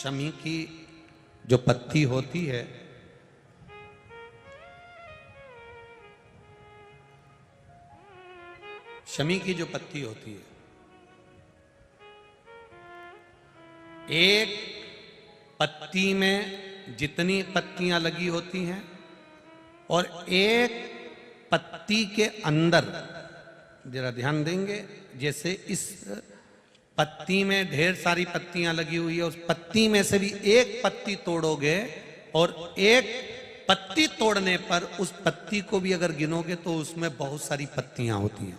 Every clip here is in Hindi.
शमी की जो पत्ती होती है शमी की जो पत्ती होती है, एक पत्ती में जितनी पत्तियां लगी होती हैं और एक पत्ती के अंदर, जरा ध्यान देंगे, जैसे इस पत्ती में ढेर सारी पत्तियां लगी हुई है, उस पत्ती में से भी एक पत्ती तोड़ोगे और एक पत्ती तोड़ने पर उस पत्ती को भी अगर गिनोगे तो उसमें बहुत सारी पत्तियां होती हैं।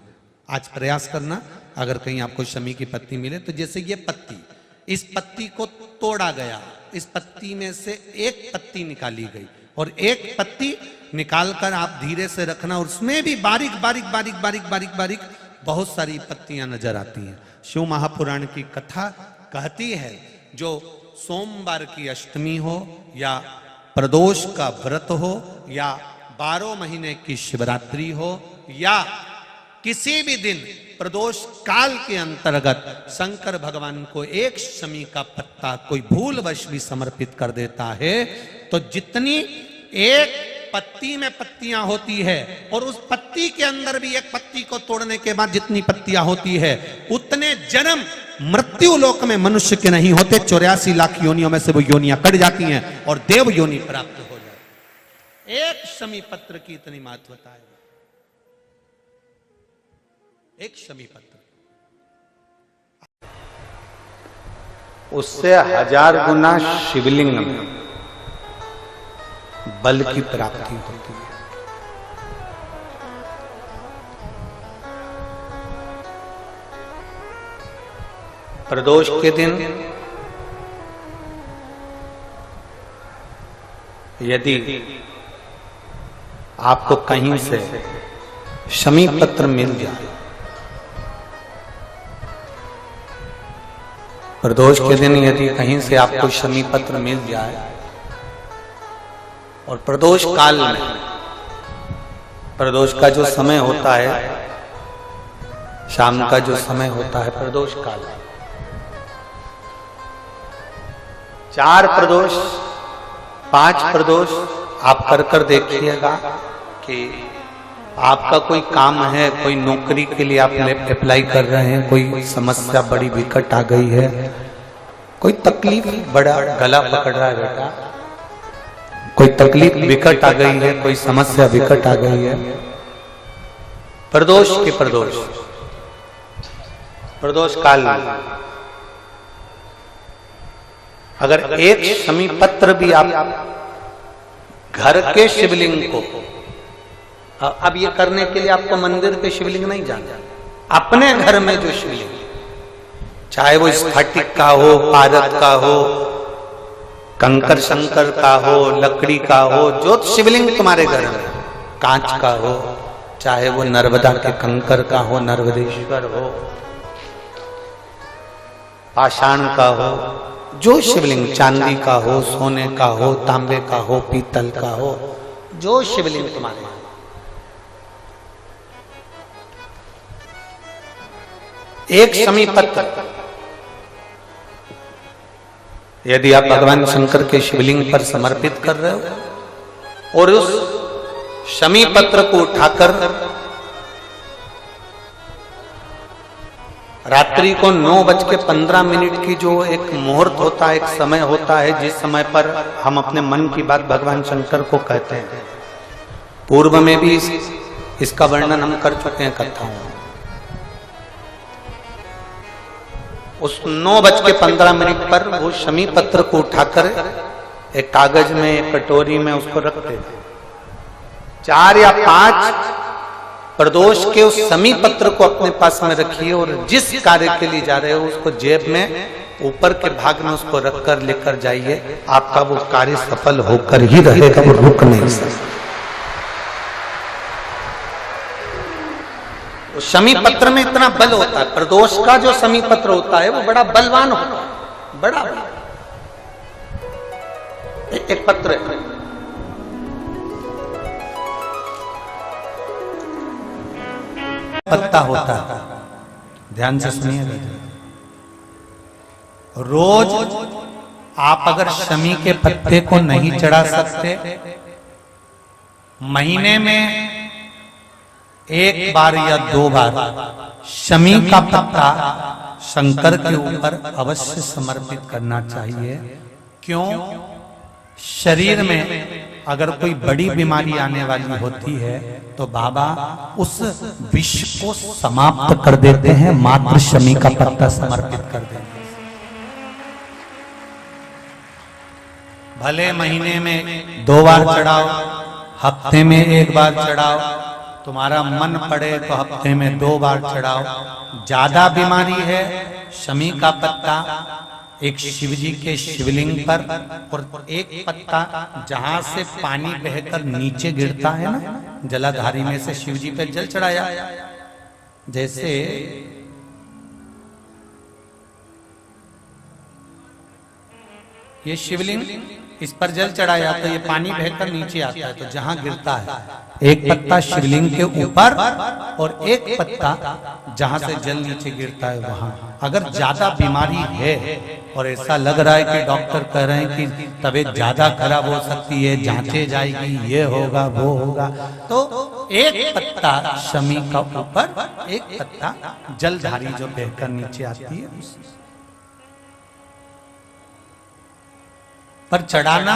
आज प्रयास करना, अगर कहीं आपको शमी की पत्ती मिले तो जैसे ये पत्ती, इस पत्ती को तोड़ा गया, इस पत्ती में से एक पत्ती निकाली गई और एक पत्ती निकालकर आप धीरे से रखना और उसमें भी बारीक बारीक बारीक बारीक बारीक बारीक बहुत सारी पत्तियां नजर आती हैं। शिव महापुराण की कथा कहती है, जो सोमवार की अष्टमी हो या प्रदोष का व्रत हो या 12 महीने की शिवरात्रि हो या किसी भी दिन प्रदोष काल के अंतर्गत शंकर भगवान को एक शमी का पत्ता कोई भूलवश भी समर्पित कर देता है तो जितनी एक पत्ती में पत्तियां होती है और उस पत्ती के अंदर भी एक पत्ती को तोड़ने के बाद जितनी पत्तियां होती है उतने जन्म मृत्यु लोक में मनुष्य के नहीं होते। 84 लाख योनियों में से वो योनियां कट जाती हैं और देव योनि प्राप्त हो जाती है। एक शमी पत्र की इतनी महत्वता है, एक शमी पत्र, उससे 1000 गुना शिवलिंग में बल की प्राप्ति होती है। प्रदोष के दिन यदि आपको कहीं से शमी पत्र मिल जाए, प्रदोष के दिन यदि कहीं से आपको शमी पत्र मिल जाए और प्रदोष काल में, प्रदोष का जो समय होता है, शाम का जो समय होता है प्रदोष काल, 4 प्रदोष 5 प्रदोष आप कर देखिएगा कि आपका कोई काम है, कोई नौकरी के लिए आप अप्लाई कर रहे हैं, कोई समस्या बड़ी विकट आ गई है, कोई तकलीफ, बड़ा गला पकड़ रहा है बेटा, कोई तकलीफ विकट आ गई है, कोई समस्या विकट आ गई है, प्रदोष के प्रदोष काल में अगर एक शमी पत्र भी आप घर के शिवलिंग को, अब ये करने के लिए आपको मंदिर के शिवलिंग नहीं जाना, अपने घर में जो शिवलिंग, चाहे वो स्फटिक का हो, पारद का हो, कंकर शंकर का हो, लकड़ी का हो, जो शिवलिंग तुम्हारे घर में, कांच का हो, चाहे वो नर्मदा के कंकर का हो, नर्मदेश्वर हो, पाषाण का हो, जो शिवलिंग, चांदी का हो, सोने का हो, तांबे का हो, पीतल का हो, जो शिवलिंग तुम्हारे, एक शमी पत्र यदि आप भगवान शंकर के शिवलिंग पर समर्पित कर रहे हो और उस शमी पत्र को उठाकर रात्रि को 9:15 की जो एक मुहूर्त होता है, एक समय होता है, जिस समय पर हम अपने मन की बात भगवान शंकर को कहते हैं, पूर्व में भी इसका वर्णन हम कर चुके हैं कथाओं में। उस 9:15 पर वो शमी पत्र को उठाकर एक कागज में, एक कटोरी में उसको रखते थे। 4 या 5 प्रदोष के उस शमी पत्र को अपने पास में रखिए और जिस कार्य के लिए जा रहे हो उसको जेब में ऊपर के भाग में उसको रखकर लेकर जाइए, आपका वो कार्य सफल होकर ही रहेगा, वो रुक नहीं सकता। शमी पत्र में इतना बल होता है, प्रदोष का जो शमी पत्र होता है वो बड़ा बलवान होता है, बड़ा एक पत्र है, पत्ता होता है, ध्यान से सुनिएगा। रोज आप अगर शमी के पत्ते को नहीं चढ़ा सकते, महीने में एक बार या 2 बार शमी का पत्ता शंकर के ऊपर अवश्य समर्पित करना चाहिए। क्यों? शरीर में अगर कोई बड़ी बीमारी आने वाली होती है तो बाबा उस विष को समाप्त कर देते हैं, मात्र शमी का पत्ता समर्पित कर देते हैं। भले महीने में 2 बार चढ़ाओ, हफ्ते में 1 बार चढ़ाओ, तुम्हारा मन पड़े तो हफ्ते में 2 बार चढ़ाओ। ज्यादा बीमारी है, शमी का पत्ता एक शिवजी के शिवलिंग पर और एक पत्ता जहां से पानी बहकर नीचे गिरता है ना, जलाधारी में से शिवजी पे जल चढ़ाया। जैसे ये शिवलिंग, इस पर जल चढ़ाया तो ये पानी बहकर नीचे आता है, तो जहां गिरता है एक पत्ता शिवलिंग के ऊपर और एक पत्ता जहां से जल नीचे गिरता है वहां। अगर ज्यादा बीमारी है और ऐसा लग रहा है कि डॉक्टर कह रहे हैं कि तबीयत ज्यादा खराब हो सकती है, जांचे जाएगी, ये होगा वो होगा, तो एक पत्ता शमी का ऊपर, एक पत्ता जलधारी जो बहकर नीचे आती है पर चढ़ाना।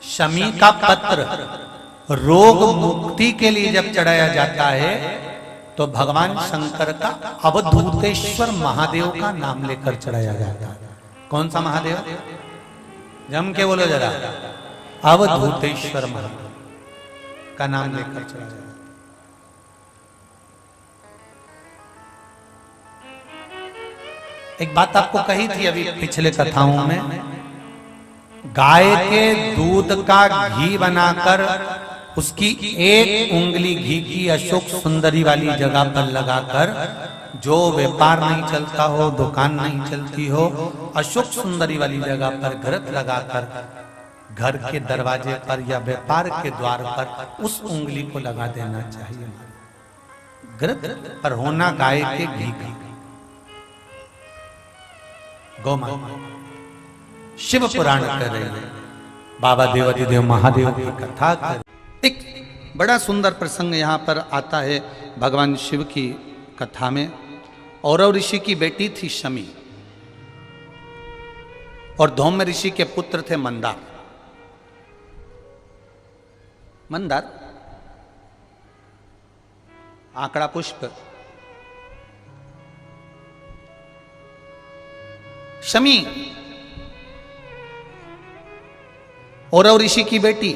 शमी का पत्र रोग मुक्ति के लिए जब चढ़ाया जाता है तो भगवान शंकर का अवधूतेश्वर महादेव का नाम लेकर चढ़ाया जाता है। कौन सा महादेव? जम के बोलो जरा। अवधूतेश्वर महादेव का नाम लेकर चढ़ाया जाता है। एक बात आपको कही थी अभी पिछले कथाओं में, गाय के दूध का घी बनाकर उसकी एक उंगली घी की अशोक सुंदरी वाली जगह पर लगाकर, जो व्यापार नहीं चलता हो, दुकान नहीं चलती हो, अशोक सुंदरी वाली जगह पर घृत लगाकर घर के दरवाजे पर या व्यापार के द्वार पर उस उंगली को लगा देना चाहिए। घृत पर होना गाय के घी का। गौ माता शिव पुराण कर रही है, बाबा देवाधिदेव महादेव की कथा कर। एक बड़ा सुंदर प्रसंग यहाँ पर आता है भगवान शिव की कथा में। औरव ऋषि की बेटी थी शमी और धौम्य ऋषि के पुत्र थे मंदार। मंदार आंकड़ा पुष्प। शमी औरव ऋषि की बेटी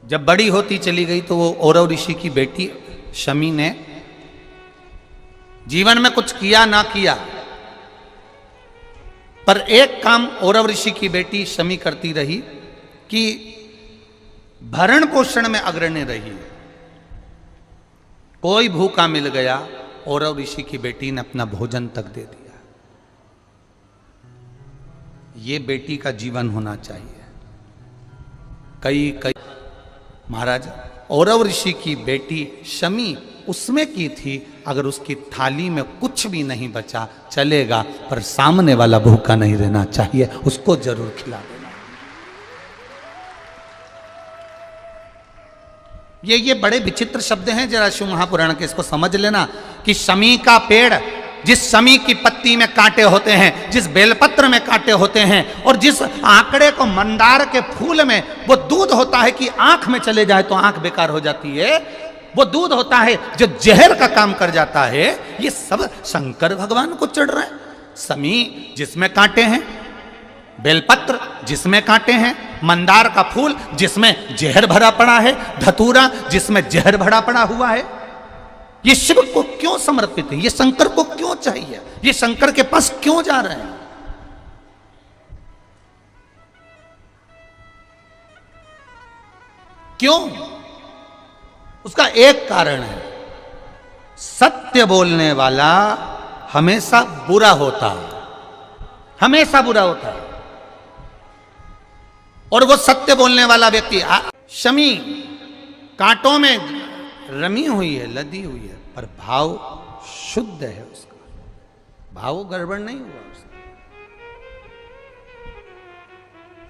जब बड़ी होती चली गई तो वो औरव ऋषि की बेटी शमी ने जीवन में कुछ किया ना किया, पर एक काम औरव ऋषि की बेटी शमी करती रही कि भरण पोषण में अग्रणी रही। कोई भूखा मिल गया, औरव ऋषि की बेटी ने अपना भोजन तक दे दिया। ये बेटी का जीवन होना चाहिए। कई महाराज औरव ऋषि की बेटी शमी उसमें की थी, अगर उसकी थाली में कुछ भी नहीं बचा चलेगा, पर सामने वाला भूखा नहीं रहना चाहिए, उसको जरूर खिला देना। ये बड़े विचित्र शब्द हैं, जरा शिव महापुराण के इसको समझ लेना कि शमी का पेड़, जिस शमी की पत्ती में कांटे होते हैं, जिस बेलपत्र में कांटे होते हैं, और जिस आंकड़े को मंदार के फूल में वो दूध होता है कि आंख में चले जाए तो आंख बेकार हो जाती है, वो दूध होता है जो जहर का काम कर जाता है, ये सब शंकर भगवान को चढ़ रहा है। शमी जिसमें कांटे हैं, बेलपत्र जिसमें कांटे हैं, मंदार का फूल जिसमें जहर भरा पड़ा है, धतूरा जिसमें जहर भरा पड़ा हुआ है, ये शिव को क्यों समर्पित है? ये शंकर को क्यों चाहिए? ये शंकर के पास क्यों जा रहे हैं? क्यों? उसका एक कारण है, सत्य बोलने वाला हमेशा बुरा होता है, हमेशा बुरा होता है। और वो सत्य बोलने वाला व्यक्ति, शमी कांटों में रमी हुई है, लदी हुई है, पर भाव शुद्ध है उसका। भाव गड़बड़ नहीं हुआ उसका।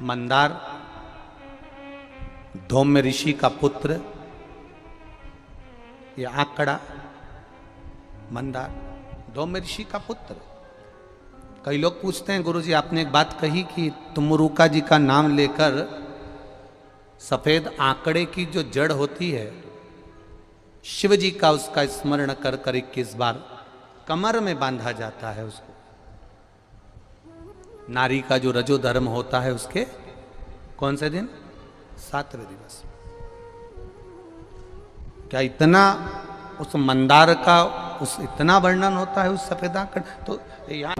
मंदार धौम्य ऋषि का पुत्र, ये आंकड़ा मंदार धौम्य ऋषि का पुत्र। कई लोग पूछते हैं गुरुजी आपने एक बात कही कि तुमरुका जी का नाम लेकर सफेद आंकड़े की जो जड़ होती है, शिव जी का उसका स्मरण कर कर 21 बार कमर में बांधा जाता है उसको। नारी का जो रजो धर्म होता है उसके कौन से दिन? 7वें दिवस। क्या इतना उस मंदार का उस इतना वर्णन होता है उस सफेद आंकड़? तो यहां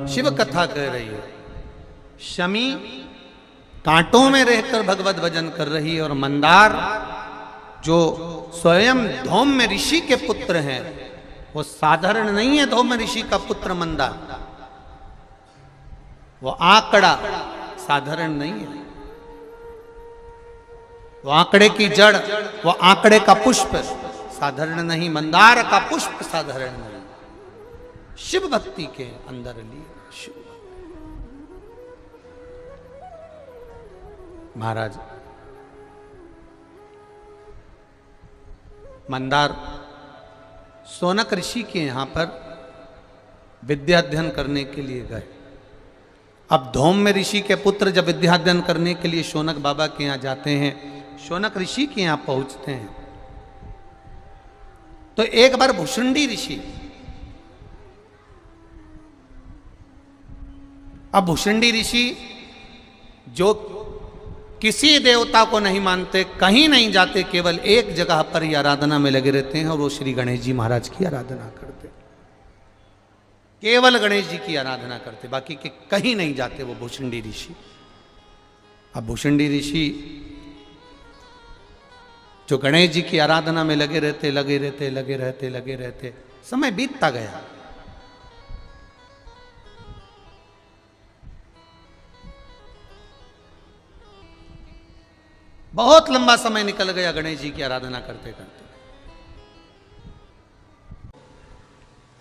शिव कथा कह रही है, शमी कांटों में रहकर भगवत भजन कर रही है, और मंदार जो स्वयं धौम्य ऋषि के पुत्र हैं, वो साधारण नहीं है। धौम्य ऋषि का पुत्र मंदार, वो आंकड़ा साधारण नहीं है। वो आंकड़े की जड़, वो आंकड़े का पुष्प साधारण नहीं, मंदार का पुष्प साधारण नहीं। शिव भक्ति के अंदर लिए शिव महाराज मंदार शौनक ऋषि के यहां पर विद्या अध्ययन करने के लिए गए। अब धौम्य ऋषि के पुत्र जब विद्या अध्ययन करने के लिए शौनक बाबा के यहां जाते हैं, शौनक ऋषि के यहां पहुंचते हैं, तो एक बार भुषुंडी ऋषि, अब भुषुंडी ऋषि जो किसी देवता को नहीं मानते, कहीं नहीं जाते, केवल एक जगह पर ही आराधना में लगे रहते हैं, और वो श्री गणेश जी महाराज की आराधना करते, केवल गणेश जी की आराधना करते, बाकी के कहीं नहीं जाते वो भुषुंडी ऋषि। अब भुषुंडी ऋषि जो गणेश जी की आराधना में लगे रहते, समय बीतता गया। बहुत लंबा समय निकल गया गणेश जी की आराधना करते करते।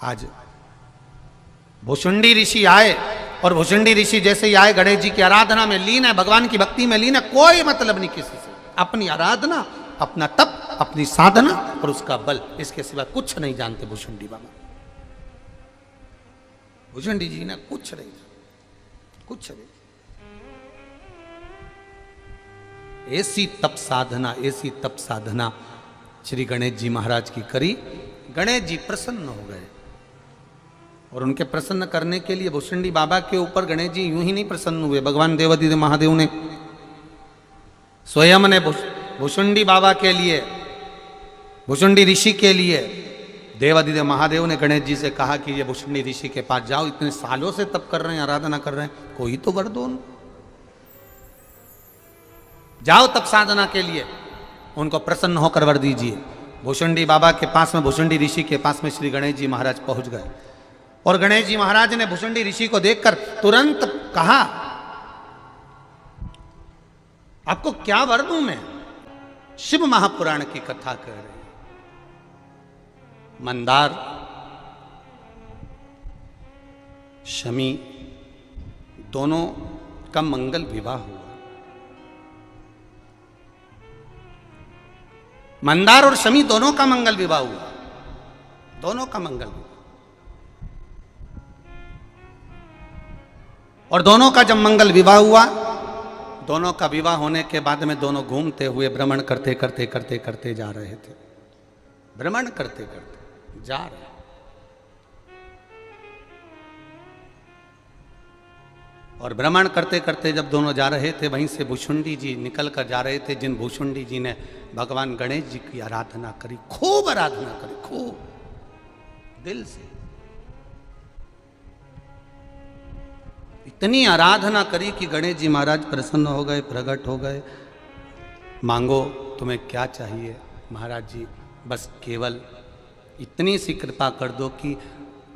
आज भुषुंडी ऋषि आए, और भुषुंडी ऋषि जैसे ही आए गणेश जी की आराधना में लीन है, भगवान की भक्ति में लीन है, कोई मतलब नहीं किसी से, अपनी आराधना, अपना तप, अपनी साधना और उसका बल, इसके सिवा कुछ नहीं जानते भुषुंडी बाबा। भुषुंडी जी ने कुछ नहीं, कुछ नहीं। ऐसी तप साधना श्री गणेश जी महाराज की करी। गणेश जी प्रसन्न हो गए, और उनके प्रसन्न करने के लिए भुषुंडी बाबा के ऊपर गणेश जी यूं ही नहीं प्रसन्न हुए। भगवान देवादिदेव महादेव ने स्वयं ने भुषुंडी बाबा के लिए, भुषुंडी ऋषि के लिए, देवादिदेव महादेव ने गणेश जी से कहा कि ये भुषुंडी ऋषि के पास जाओ, इतने सालों से तप कर रहे हैं, आराधना कर रहे हैं, कोई तो वर दो उनको, जाओ तप साधना के लिए, उनको प्रसन्न होकर वर दीजिए। भुषुंडी बाबा के पास में, भुषुंडी ऋषि के पास में श्री गणेश जी महाराज पहुंच गए, और गणेश जी महाराज ने भुषुंडी ऋषि को देखकर तुरंत कहा, आपको क्या वर दूं मैं? शिव महापुराण की कथा कह रहे हैं। मंदार, शमी दोनों का मंगल विवाह हुआ। मंदार और शमी दोनों का मंगल विवाह हुआ, दोनों का मंगल विवाह। और दोनों का जब मंगल विवाह हुआ, दोनों का विवाह होने के बाद में दोनों घूमते हुए भ्रमण करते करते जा रहे थे, भ्रमण करते करते जा रहे। और भ्रमण करते करते जब दोनों जा रहे थे, वहीं से भुषुंडी जी निकल कर जा रहे थे, जिन भुषुंडी जी ने भगवान गणेश जी की आराधना करी, खूब आराधना करी, खूब दिल से, इतनी आराधना करी कि गणेश जी महाराज प्रसन्न हो गए, प्रकट हो गए। मांगो तुम्हें क्या चाहिए महाराज जी, बस केवल इतनी सी कृपा कर दो कि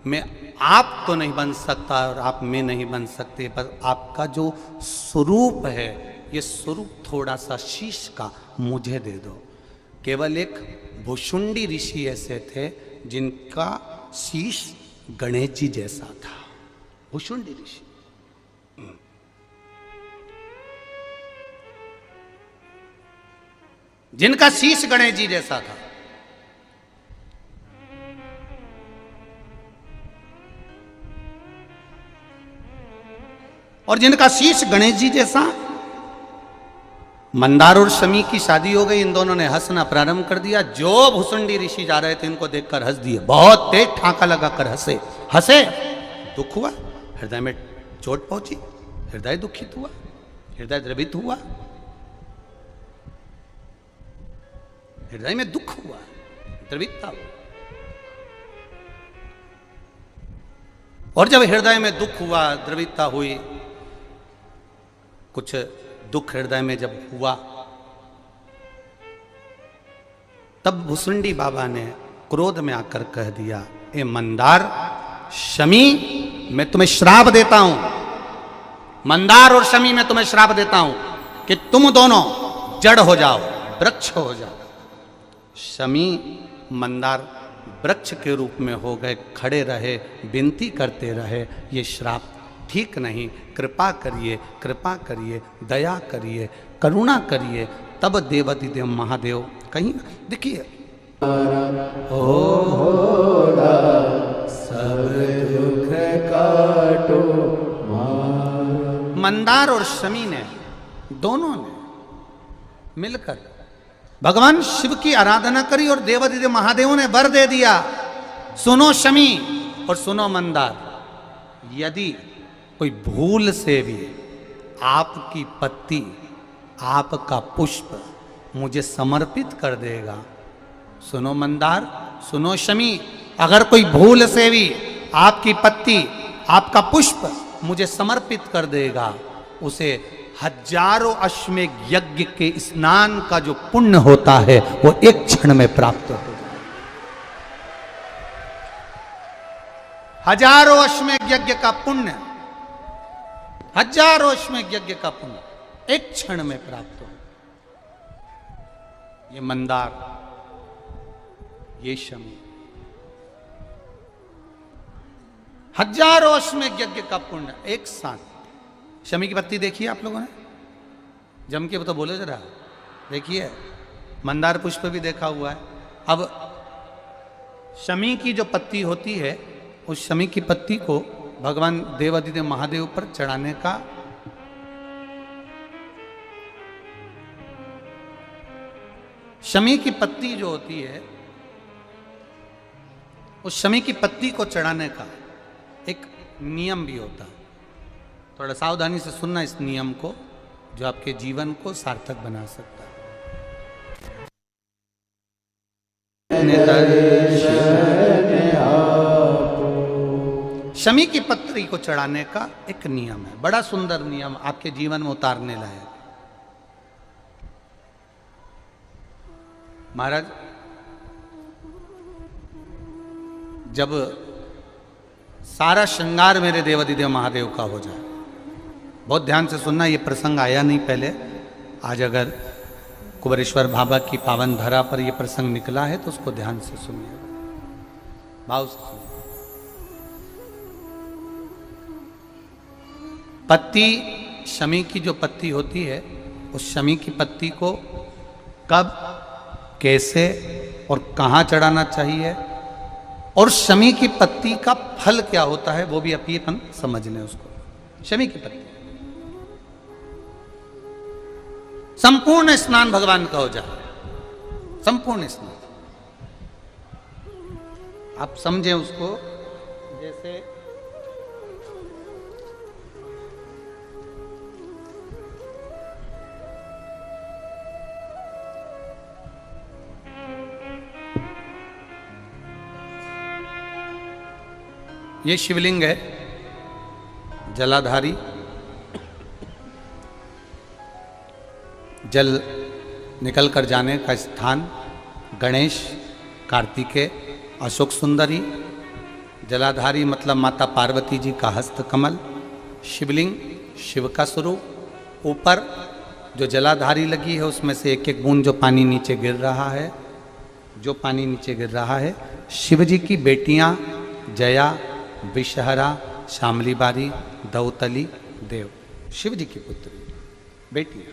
मैं आप तो नहीं बन सकता और आप में नहीं बन सकते, पर आपका जो स्वरूप है, ये स्वरूप थोड़ा सा शीश का मुझे दे दो। केवल एक भुषुंडी ऋषि ऐसे थे जिनका शीश गणेश जी जैसा था भुसुंडी ऋषि। जिनका शीश गणेश जी जैसा था। और जिनका शीश गणेश जी जैसा। मंदार और शमी की शादी हो गई, इन दोनों ने हंसना प्रारंभ कर दिया। जो भुसुंडी ऋषि जा रहे थे इनको देखकर हंस दिए, बहुत तेज ठाका लगाकर हंसे। हंसे, दुख हुआ, हृदय में चोट पहुंची, हृदय दुखित हुआ, हृदय द्रवित हुआ, हृदय में दुख हुआ, द्रवितता हुआ। और जब हृदय में दुख हुआ, द्रवितता हुई, कुछ दुख हृदय में जब हुआ, तब भुसुंडी बाबा ने क्रोध में आकर कह दिया, ए मंदार शमी, मैं तुम्हें श्राप देता हूं। मंदार और शमी, मैं तुम्हें श्राप देता हूं कि तुम दोनों जड़ हो जाओ, वृक्ष हो जाओ। शमी मंदार वृक्ष के रूप में हो गए, खड़े रहे, विनती करते रहे, ये श्राप ठीक नहीं, कृपा करिए, कृपा करिए, दया करिए, करुणा करिए। तब देवाधिदेव महादेव कहीं देखिए, सब दुख काटो। मंदार और शमी ने, दोनों ने मिलकर भगवान शिव की आराधना करी और देवाधिदेव महादेव ने वर दे दिया, सुनो शमी और सुनो मंदार, यदि कोई भूल से भी आपकी पत्ती, आपका पुष्प मुझे समर्पित कर देगा, सुनो मंदार, सुनो शमी, अगर कोई भूल से भी आपकी पत्ती, आपका पुष्प मुझे समर्पित कर देगा, उसे हजारों अश्वमेघ यज्ञ के स्नान का जो पुण्य होता है वो एक क्षण में प्राप्त हो जाए। हजारों अश्वमेघ यज्ञ का पुण्य, हजारों अश्वमेघ यज्ञ का पुण्य एक क्षण में प्राप्त हो। ये मंदार, ये शमी, हजारों अश्वमेघ यज्ञ का पुण्य एक साथ। शमी की पत्ती देखिए आप लोगों ने, जम के तो बोले जरा, देखिए मंदार पुष्प भी देखा हुआ है। अब शमी की जो पत्ती होती है, उस शमी की पत्ती को भगवान देवाधिदेव महादेव पर चढ़ाने का शमी की पत्ती जो होती है, उस शमी की पत्ती को चढ़ाने का एक नियम भी होता है। थोड़ा सावधानी से सुनना इस नियम को, जो आपके जीवन को सार्थक बना सकता है। शमी की पत्री को चढ़ाने का एक नियम है, बड़ा सुंदर नियम, आपके जीवन में उतारने लायक। महाराज, जब सारा श्रृंगार मेरे देवाधिदेव महादेव का हो जाए, बहुत ध्यान से सुनना, ये प्रसंग आया नहीं पहले, आज अगर कुबेरेश्वर बाबा की पावन धरा पर यह प्रसंग निकला है तो उसको ध्यान से सुनिए, भाव से सुनिए। पत्ती, शमी की जो पत्ती होती है, उस शमी की पत्ती को कब, कैसे और कहाँ चढ़ाना चाहिए, और शमी की पत्ती का फल क्या होता है, वो भी अपन समझ लें उसको। शमी की पत्ती, संपूर्ण स्नान भगवान का हो जाए, संपूर्ण स्नान। आप समझें उसको, जैसे ये शिवलिंग है, जलाधारी, जल निकल कर जाने का स्थान, गणेश, कार्तिकेय, अशोक सुंदरी, जलाधारी मतलब माता पार्वती जी का हस्त कमल, शिवलिंग, शिव का स्वरूप, ऊपर जो जलाधारी लगी है उसमें से एक एक बूंद जो पानी नीचे गिर रहा है, जो पानी नीचे गिर रहा है, शिव जी की बेटियां जया, विषहरा, शामली बारी, दौतली देव, शिव जी की पुत्री बेटी।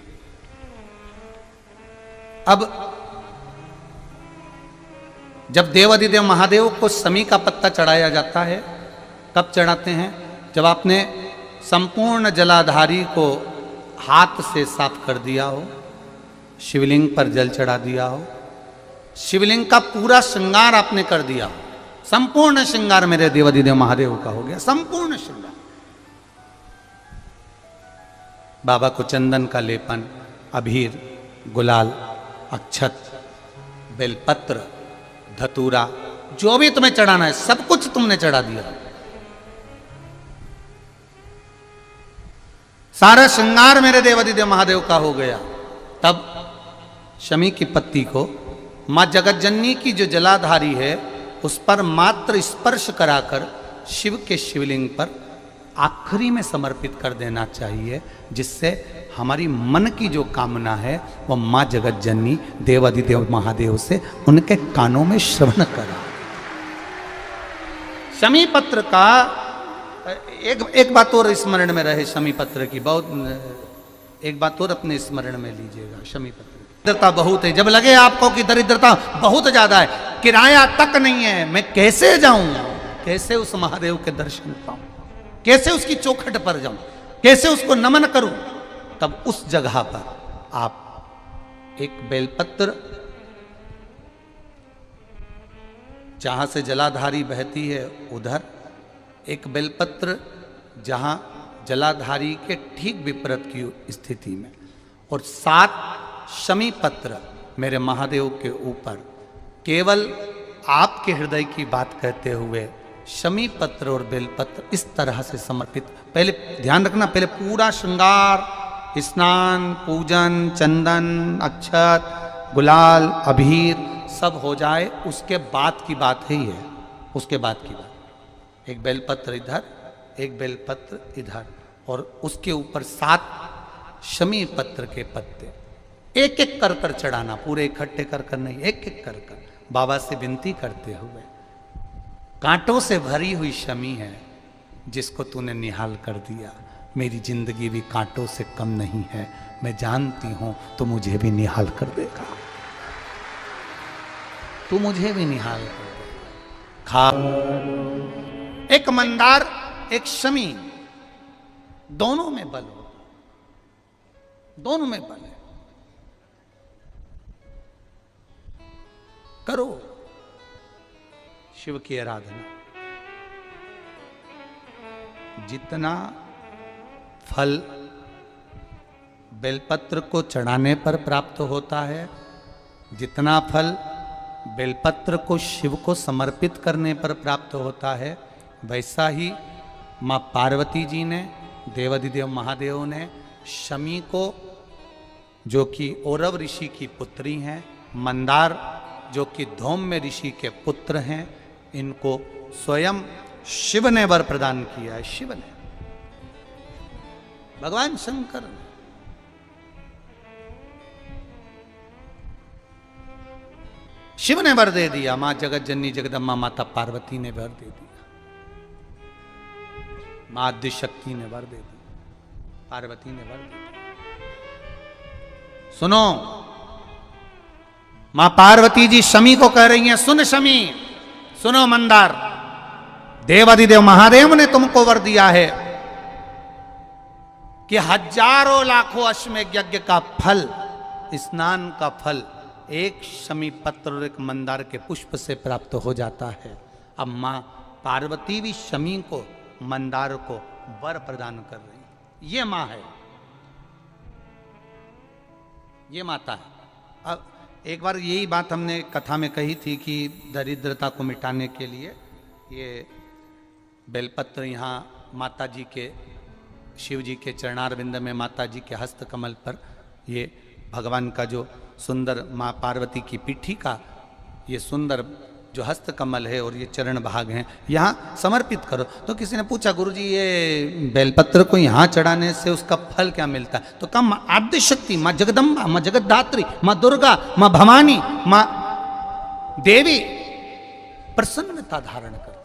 अब जब देवाधिदेव महादेव को समी का पत्ता चढ़ाया जाता है, कब चढ़ाते हैं? जब आपने संपूर्ण जलाधारी को हाथ से साफ कर दिया हो, शिवलिंग पर जल चढ़ा दिया हो, शिवलिंग का पूरा श्रृंगार आपने कर दिया हो, संपूर्ण श्रृंगार मेरे देवाधिदेव महादेव का हो गया, संपूर्ण श्रृंगार। बाबा को चंदन का लेपन, अबीर, गुलाल, अक्षत, बेलपत्र, धतूरा, जो भी तुम्हें चढ़ाना है सब कुछ तुमने चढ़ा दिया। सारा श्रृंगार मेरे देवाधिदेव महादेव का हो गया। तब शमी की पत्ती को मां जगतजननी की जो जलाधारी है उस पर मात्र स्पर्श कराकर शिव के शिवलिंग पर आखिरी में समर्पित कर देना चाहिए, जिससे हमारी मन की जो कामना है वह मां जगतजननी देवाधिदेव महादेव से उनके कानों में श्रवण करा। शमी पत्र का एक बात और स्मरण में रहे, शमी पत्र की बहुत एक बात और अपने स्मरण में लीजिएगा। शमी पत्र दरिद्रता बहुत है, जब लगे आपको कि दरिद्रता बहुत ज्यादा है, किराया तक नहीं है, मैं कैसे जाऊं, कैसे उस महादेव के दर्शन पाऊं, कैसे उसकी चौखट पर जाऊं, कैसे उसको नमन करूं, तब उस जगह पर आप एक बेलपत्र, जहां से जलाधारी बहती है उधर एक बेलपत्र, जहां जलाधारी के ठीक विपरीत की स्थिति में, और 7 शमी पत्र मेरे महादेव के ऊपर, केवल आपके हृदय की बात कहते हुए शमी पत्र और बेलपत्र इस तरह से समर्पित। पहले ध्यान रखना, पहले पूरा श्रृंगार, स्नान, पूजन, चंदन, अक्षत, गुलाल, अबीर सब हो जाए, उसके बाद की बात है ये, उसके बाद की बात। एक बेलपत्र इधर, एक बेलपत्र इधर, और उसके ऊपर 7 शमी पत्र के पत्ते एक एक कर कर चढ़ाना, पूरे इकट्ठे कर कर नहीं, एक एक कर कर बाबा से विनती करते हुए, कांटों से भरी हुई शमी है जिसको तूने निहाल कर दिया, मेरी जिंदगी भी कांटों से कम नहीं है, मैं जानती हूं तो मुझे भी निहाल कर देगा, तू मुझे भी निहाल कर देगा। खा एक मंदार, एक शमी, दोनों में बल हो, दोनों में बल है। करो शिव की आराधना, जितना फल बेलपत्र को चढ़ाने पर प्राप्त होता है, जितना फल बेलपत्र को शिव को समर्पित करने पर प्राप्त होता है, वैसा ही मां पार्वती जी ने, देवाधिदेव महादेव ने शमी को, जो कि औरव ऋषि की पुत्री हैं, मंदार जो कि धौम्य ऋषि के पुत्र हैं, इनको स्वयं शिव ने वर प्रदान किया है। शिव ने, भगवान शंकर ने। शिव ने वर दे दिया, मां जगतजननी जगदम्बा माता पार्वती ने वर दे दिया, मां आदिशक्ति ने वर दे दिया, पार्वती ने वर दे दिया। सुनो, मां पार्वती जी शमी को कह रही हैं, सुन शमी, सुनो मंदार, देवाधिदेव महादेव ने तुमको वर दिया है कि हजारों लाखों अश्वमेध यज्ञ का फल, स्नान का फल एक शमी पत्र और एक मंदार के पुष्प से प्राप्त हो जाता है। अब मां पार्वती भी शमी को, मंदार को वर प्रदान कर रही है। ये मां है, ये माता है। अब एक बार यही बात हमने कथा में कही थी कि दरिद्रता को मिटाने के लिए ये बेलपत्र यहाँ माता जी के, शिव जी के चरणारविंद में, माता जी के हस्त कमल पर ये भगवान का जो सुंदर, माँ पार्वती की पीठी का ये सुंदर जो हस्त कमल है और ये चरण भाग हैं, यहाँ समर्पित करो। तो किसी ने पूछा, गुरुजी ये बेलपत्र को यहाँ चढ़ाने से उसका फल क्या मिलता है? तो कहा माँ आदिशक्ति, माँ जगदम्बा, माँ जगतधात्री, माँ दुर्गा, माँ भवानी, माँ देवी प्रसन्नता धारण कर,